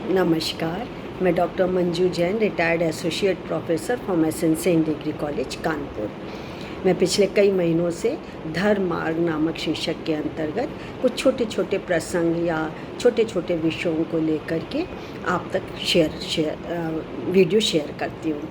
नमस्कार, मैं doctor Manju Jain, retired associate professor from essential degree college Kanpur. मैं पिछले कई महीनों से धर्म मार्ग नामक शीर्षक के अंतर्गत कुछ छोटे छोटे प्रसंग या छोटे छोटे विषयों को लेकर के आप तक वीडियो शेयर करती हूँ,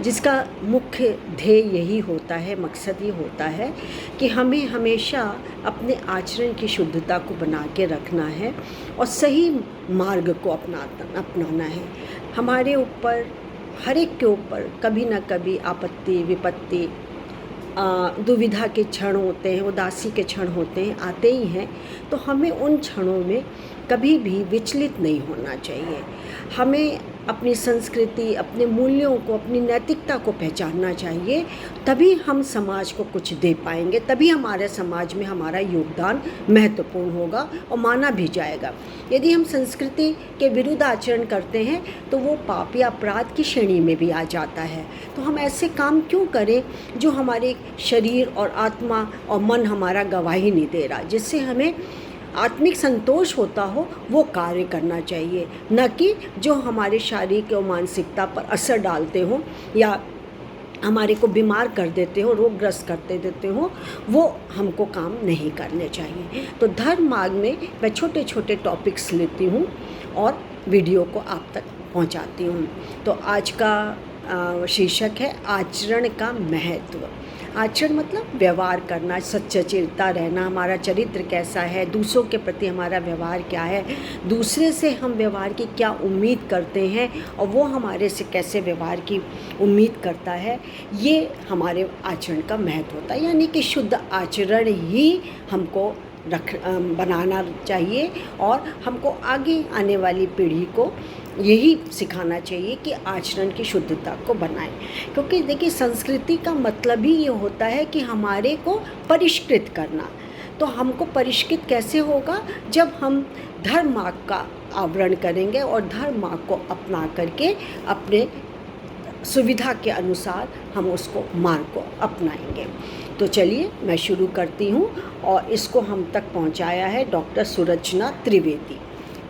जिसका मुख्य ध्येय यही होता है, मकसद ये होता है कि हमें हमेशा अपने आचरण की शुद्धता को बना के रखना है और सही मार्ग को अपनाना है। हमारे ऊपर, हर एक के ऊपर कभी ना कभी आपत्ति, विपत्ति, दुविधा के क्षण होते हैं, उदासी के क्षण होते हैं, आते ही हैं। तो हमें उन क्षणों में कभी भी विचलित नहीं होना चाहिए। हमें अपनी संस्कृति, अपने मूल्यों को, अपनी नैतिकता को पहचानना चाहिए। तभी हम समाज को कुछ दे पाएंगे, तभी हमारे समाज में हमारा योगदान महत्वपूर्ण होगा और माना भी जाएगा। यदि हम संस्कृति के विरुद्ध आचरण करते हैं तो वो पाप या अपराध की श्रेणी में भी आ जाता है। तो हम ऐसे काम क्यों करें जो हमारे शरीर और आत्मा और मन हमारा गवाही नहीं दे रहा, जिससे हमें आत्मिक संतोष होता हो, वो कार्य करना चाहिए, न कि जो हमारे शारीरिक और मानसिकता पर असर डालते हो या हमारे को बीमार कर देते हो, रोगग्रस्त करते देते हो, वो हमको काम नहीं करने चाहिए। तो धर्म मार्ग में मैं छोटे छोटे टॉपिक्स लेती हूँ और वीडियो को आप तक पहुँचाती हूँ। तो आज का शीर्षक है आचरण का महत्व। आचरण मतलब व्यवहार करना, सच्चरित्र रहना, हमारा चरित्र कैसा है, दूसरों के प्रति हमारा व्यवहार क्या है, दूसरे से हम व्यवहार की क्या उम्मीद करते हैं और वो हमारे से कैसे व्यवहार की उम्मीद करता है, ये हमारे आचरण का महत्व होता है। यानी कि शुद्ध आचरण ही हमको बनाना चाहिए और हमको आगे आने वाली पीढ़ी को यही सिखाना चाहिए कि आचरण की शुद्धता को बनाएं। क्योंकि देखिए, संस्कृति का मतलब ही ये होता है कि हमारे को परिष्कृत करना। तो हमको परिष्कृत कैसे होगा? जब हम धर्म मार्ग का आवरण करेंगे और धर्म मार्ग को अपना करके अपने सुविधा के अनुसार हम उसको मार्ग को अपनाएंगे। तो चलिए मैं शुरू करती हूँ और इसको हम तक पहुँचाया है डॉक्टर सुरचना त्रिवेदी।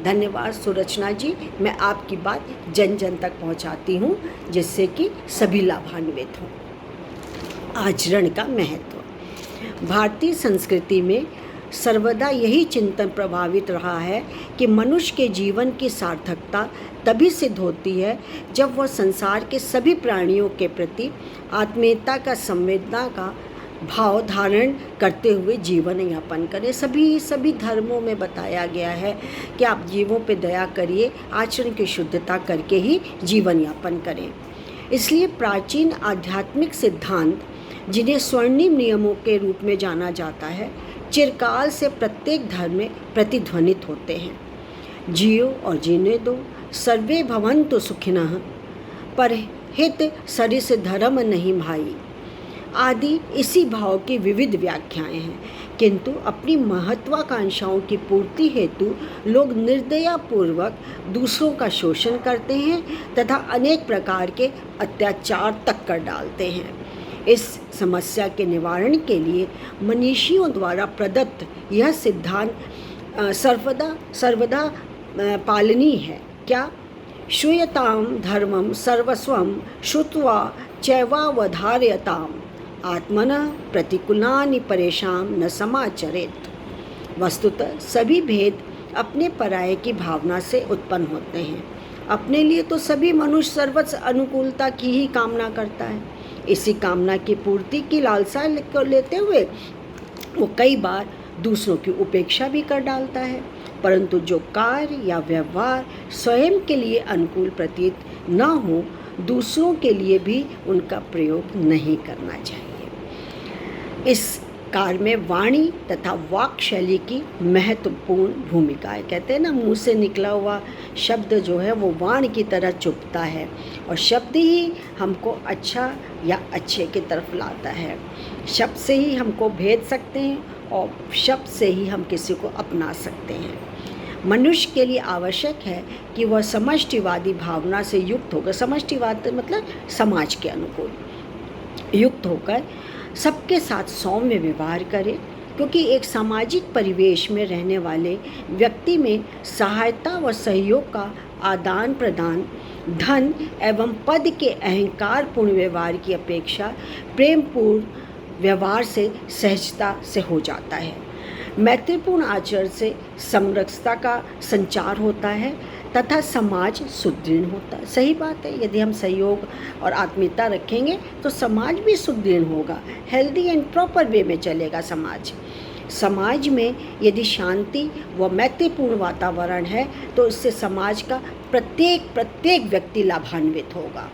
धन्यवाद सुरचना जी, मैं आपकी बात जन जन तक पहुँचाती हूँ जिससे कि सभी लाभान्वित हों। आचरण का महत्व। भारतीय संस्कृति में सर्वदा यही चिंतन प्रभावित रहा है कि मनुष्य के जीवन की सार्थकता तभी सिद्ध होती है जब वह संसार के सभी प्राणियों के प्रति आत्मीयता का, संवेदना का भाव धारण करते हुए जीवन यापन करें। सभी धर्मों में बताया गया है कि आप जीवों पे दया करिए, आचरण की शुद्धता करके ही जीवन यापन करें। इसलिए प्राचीन आध्यात्मिक सिद्धांत, जिन्हें स्वर्णिम नियमों के रूप में जाना जाता है, चिरकाल से प्रत्येक धर्म में प्रतिध्वनित होते हैं। जियो और जीने दो, सर्वे भवन्तु सुखिनः, परहित सरिस धर्म नहीं भाई, आदि इसी भाव की विविध व्याख्याएं हैं। किंतु अपनी महत्वाकांक्षाओं की पूर्ति हेतु लोग निर्दयपूर्वक दूसरों का शोषण करते हैं तथा अनेक प्रकार के अत्याचार तक कर डालते हैं। इस समस्या के निवारण के लिए मनीषियों द्वारा प्रदत्त यह सिद्धांत सर्वदा पालनीय है। क्या? श्रूयताम धर्मम सर्वस्वम श्रुत्वा चैवावधारयताम, आत्मनः प्रतिकूलानि परेशान न समाचरेत। वस्तुतः सभी भेद अपने पराये की भावना से उत्पन्न होते हैं। अपने लिए तो सभी मनुष्य सर्वस्व अनुकूलता की ही कामना करता है। इसी कामना की पूर्ति की लालसा लेते हुए वो कई बार दूसरों की उपेक्षा भी कर डालता है। परंतु जो कार्य या व्यवहार स्वयं के लिए अनुकूल प्रतीत न हो, दूसरों के लिए भी उनका प्रयोग नहीं करना चाहिए। इस कार्य में वाणी तथा वाक शैली की महत्वपूर्ण भूमिका है। कहते हैं ना, मुंह से निकला हुआ शब्द जो है वो वाण की तरह चुभता है और शब्द ही हमको अच्छा या अच्छे की तरफ लाता है। शब्द से ही हमको भेद सकते हैं और शब्द से ही हम किसी को अपना सकते हैं। मनुष्य के लिए आवश्यक है कि वह समष्टिवादी भावना से युक्त होकर, समष्टिवाद मतलब समाज के अनुकूल युक्त होकर सबके साथ सौम्य व्यवहार करे, क्योंकि एक सामाजिक परिवेश में रहने वाले व्यक्ति में सहायता व सहयोग का आदान प्रदान धन एवं पद के अहंकारपूर्ण व्यवहार की अपेक्षा प्रेमपूर्ण व्यवहार से सहजता से हो जाता है। मैत्रीपूर्ण आचरण से समरसता का संचार होता है तथा समाज सुदृढ़ होता है। सही बात है, यदि हम सहयोग और आत्मीयता रखेंगे तो समाज भी सुदृढ़ होगा, हेल्दी एंड प्रॉपर वे में चलेगा समाज। समाज में यदि शांति व मैत्रीपूर्ण वातावरण है तो इससे समाज का प्रत्येक व्यक्ति लाभान्वित होगा।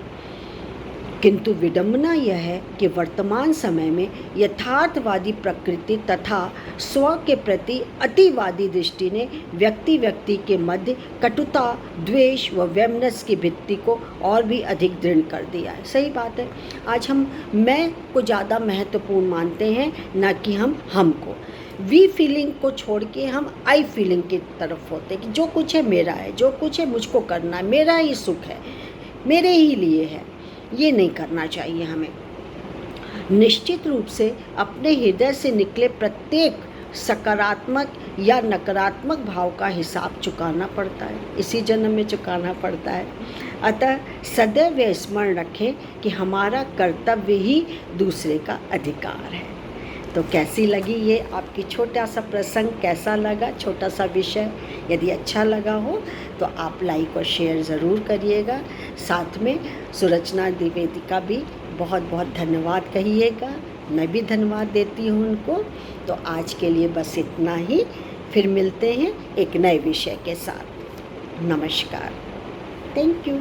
किंतु विडंबना यह है कि वर्तमान समय में यथार्थवादी प्रकृति तथा स्व के प्रति अतिवादी दृष्टि ने व्यक्ति के मध्य कटुता, द्वेष व वैमनस्य की भित्ति को और भी अधिक दृढ़ कर दिया है। सही बात है, आज हम मैं को ज़्यादा महत्वपूर्ण मानते हैं, न कि हमको। वी फीलिंग को छोड़ के हम आई फीलिंग की तरफ होते हैं कि जो कुछ है मेरा है, जो कुछ है मुझको करना है, मेरा ही सुख है, मेरे ही लिए है। ये नहीं करना चाहिए हमें। निश्चित रूप से अपने हृदय से निकले प्रत्येक सकारात्मक या नकारात्मक भाव का हिसाब चुकाना पड़ता है, इसी जन्म में चुकाना पड़ता है। अतः सदैव यह स्मरण रखें कि हमारा कर्तव्य ही दूसरे का अधिकार है। तो कैसी लगी ये आपकी छोटा सा प्रसंग, कैसा लगा छोटा सा विषय? यदि अच्छा लगा हो तो आप लाइक और शेयर ज़रूर करिएगा। साथ में सुरचना द्विवेदी का भी बहुत बहुत धन्यवाद कहिएगा। मैं भी धन्यवाद देती हूँ उनको। तो आज के लिए बस इतना ही, फिर मिलते हैं एक नए विषय के साथ। नमस्कार, थैंक यू।